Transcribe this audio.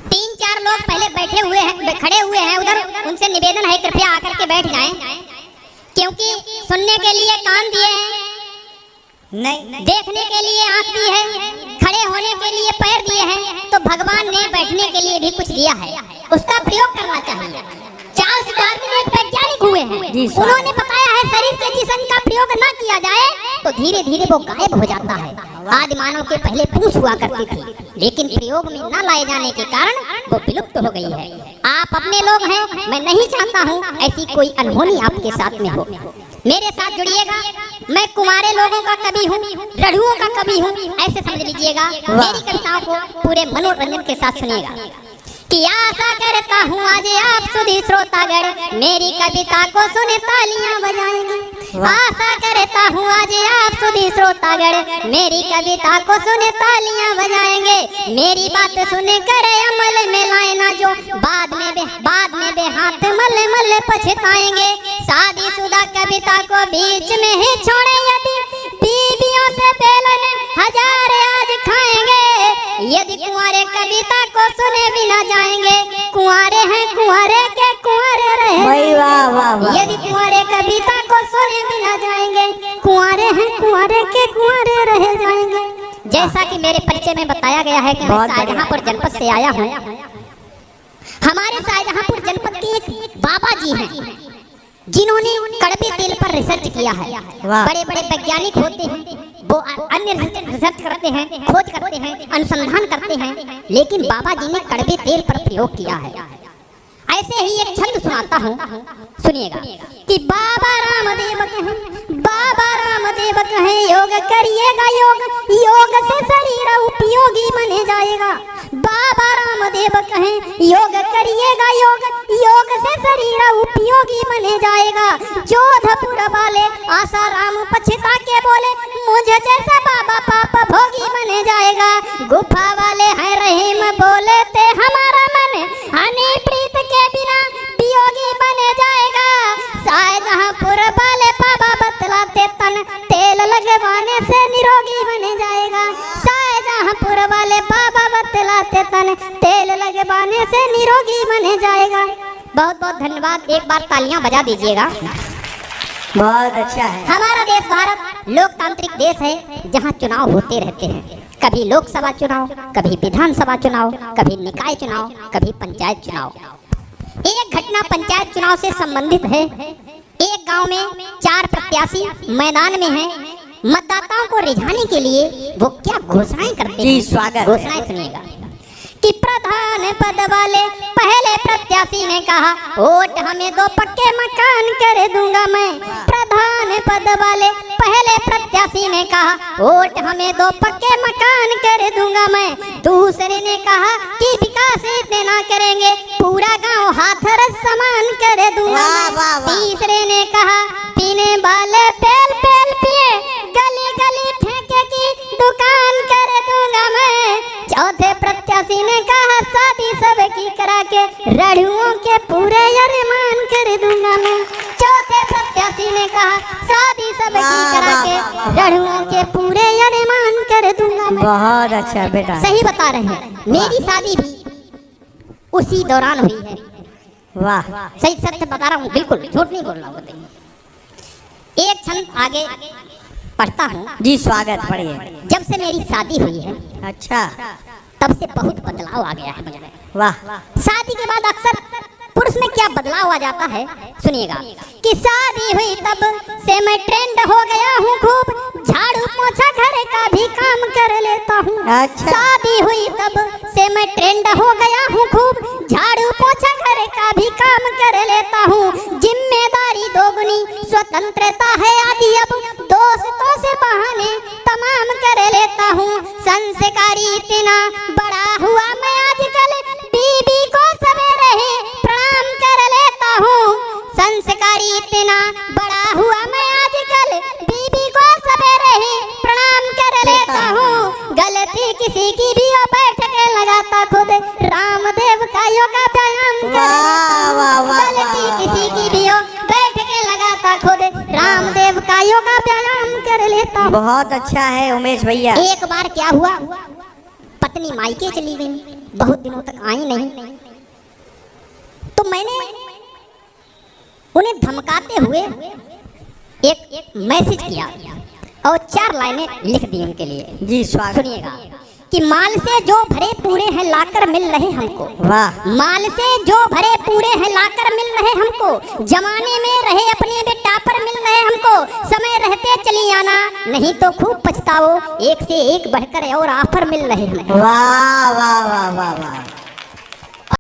3-4 लोग पहले बैठे हुए हैं, खड़े हुए हैं उधर, उनसे निवेदन है कृपया आकर के बैठ जाएं, क्योंकि सुनने के लिए कान दिए हैं, नहीं देखने के लिए आंख दी है, खड़े होने के लिए पैर दिए हैं, तो भगवान ने बैठने के लिए भी कुछ दिया है, उसका प्रयोग करना चाहिए। चार्ल्स डार्विन एक वैज्ञानिक हुए हैं, उन्होंने बताया है शरीर के जिस्म का प्रयोग न किया जाए तो धीरे धीरे वो गायब हो जाता है। आदि मानव के पहले पूंछ हुआ करती थी, लेकिन प्रयोग में न लाए जाने के कारण वो विलुप्त हो गई है। आप अपने लोग हैं, मैं नहीं चाहता हूँ ऐसी कोई अनहोनी आपके साथ में हो। मेरे साथ जुड़िएगा, मैं कुंवारे लोगों का कवि हूँ, रढ़ुओं का कवि हूँ, ऐसे समझ लीजिएगा। मेरी कविताओं को पूरे मनोरंजन के साथ सुनिएगा। कि आशा करता हूँ आज आप सुधी श्रोतागण मेरी कविता को सुने तालियां बजाएंगे। आशा करता हूँ आज आप सुधी श्रोतागण मेरी कविता को सुने तालियां बजाएंगे। मेरी बात सुने करे अमल में लाए ना जो बाद में बे हाथ मल मल पछताएंगे। शादीशुदा कविता को बीच में ही छोड़े यदि बीवियों से बेलन हजार आज खाएंगे। यदि कुंवारे कविता को सुने भी ना जाएंगे, कुंवारे हैं कुंवारे के कुंवारे रहे। यदि कुंवारे कविता को सुने भी ना जाएंगे, कुंवारे हैं कुंवारे के कुंवारे रह जाएंगे। जैसा कि मेरे परिचय में बताया गया है कि मैं शाहजहांपुर जनपद से आया हूँ। हमारे शाहजहांपुर जनपद के एक बाबा जी हैं जिन्होंने कड़वे तेल पर रिसर्च किया है। बड़े बड़े वैज्ञानिक होते हैं, वो अन्य रिसर्च करते हैं, खोज करते हैं, अनुसंधान करते हैं, लेकिन बाबा जी ने कड़वे तेल पर प्रयोग किया है। ऐसे ही एक छंद सुनाता हूँ, सुनिएगा। कि बाबा रामदेव कहें योग करिएगा, योग योग से शरीर उपयोगी बने जाएगा। बाबा रामदेव कहें योग करिएगा, योग योग से शरीर उपयोगी बने जाएगा। जोधपुर वाले आसाराम पछता के बोले मुझे जैसा बाबा पाप भोगी बने जाएगा। गुफा वाले हैं रहीम बोले थे हमारा मन हनी प्रीत के बिना वियोगी बने जाएगा। शाहजहांपुर वाले बाबा बतलाते तन तेल लगवाने से निरोगी बने जाएगा। शाहजहांपुर वाले बाबा बतलाते तन तेल लगवाने से निरोगी बने जाएगा। बहुत बहुत धन्यवाद। एक बार तालियां बजा दीजिएगा। बहुत अच्छा है। हमारा देश भारत लोकतांत्रिक देश है जहां चुनाव होते रहते हैं। कभी लोकसभा चुनाव, कभी विधानसभा चुनाव, कभी निकाय चुनाव, कभी पंचायत चुनाव। एक घटना पंचायत चुनाव से संबंधित है। एक गांव में 4 प्रत्याशी मैदान में हैं। मतदाताओं को रिझाने के लिए वो क्या घोषणाएं करते हैं। स्वागत। घोषणाएं सुनिएगा। कि प्रधान पद वाले पहले प्रत्याशी ने कहा वोट हमें 2 पक्के मकान कर दूंगा मैं। प्रधान पद वाले पहले प्रत्याशी ने कहा वोट हमें 2 पक्के मकान कर दूंगा मैं। दूसरे ने कहा कि विकास इतना करेंगे पूरा गांव हाथरस समान कर दूंगा मैं। तीसरे ने कहा पीने वाले पेल पेल पिए गली गली ठेके की दुकान कर दूंगा मैं। चौथे प्रत्याशी ने कहा शादी सबकी करा के रढ़ुओं के पूरे अरमान कर दूंगा मैं। चौथे प्रत्याशी ने कहा शादी सबकी करा के रढ़ुओं के पूरे अरमान कर दूंगा मैं। बहुत अच्छा बेटा, सही बता रहे हैं। मेरी शादी भी उसी दौरान हुई है। वाह, सही सत्य बता रहा हूँ, बिल्कुल झूठ नहीं बोल रहा हूँ। एक छंद आगे पढ़ता हूँ। जी स्वागत। पढ़िए। जब से मेरी शादी हुई है अच्छा, तब से बहुत बदलाव आ गया है मुझे। वाह। शादी के बाद अक्सर पुरुष में क्या बदलाव आ जाता है, सुनिएगा। कि शादी हुई तब से मैं ट्रेंड हो गया हूँ खूब, झाड़ू पोछा घर का भी काम कर लेता हूँ। अच्छा। शादी हुई तब से मैं ट्रेंड हो गया हूँ खूब, झाड़ू पोछा घर का भी काम कर लेता हूँ। जिम्मेदारी दोगुनी स्वतंत्रता है आदि, अब दोस्तों से बहाने तमाम कर लेता हूँ। संस्कारी इतना बड़ा हुआ मैं आजकल, बीबी को सवेरे ही प्रणाम कर लेता हूँ। संस्कारी इतना बड़ा हुआ मैं आजकल, बीबी को सवेरे ही प्रणाम कर लेता हूँ। गलती किसी की भी हो बैठ के लगाता खुद रामदेव का योगा व्यायाम कर लेता हूँ। गलती किसी की भी हो बैठ के लगाता खुद रामदेव का योगा व्यायाम कर लेता हूँ। बहुत अच्छा है उमेश भैया। एक बार क्या हुआ, पत्नी मायके चली गई, बहुत दिनों तक आई नहीं, तो मैंने उन्हें धमकाते हुए एक मैसेज किया और 4 लाइनें लिख दी उनके लिए। जी स्वागत। सुनिएगा कि माल से जो भरे पूरे हैं लाकर मिल रहे हमको, वाह। माल से जो भरे पूरे हैं लाकर मिल रहे हमको, जमाने में रहे अपने बेटा पर मिल रहे हमको, समय रहते चली आना नहीं तो खूब पछताओ, एक से एक बढ़कर और ऑफर मिल रहे हैं। वाह वाह वाह वाह वाह।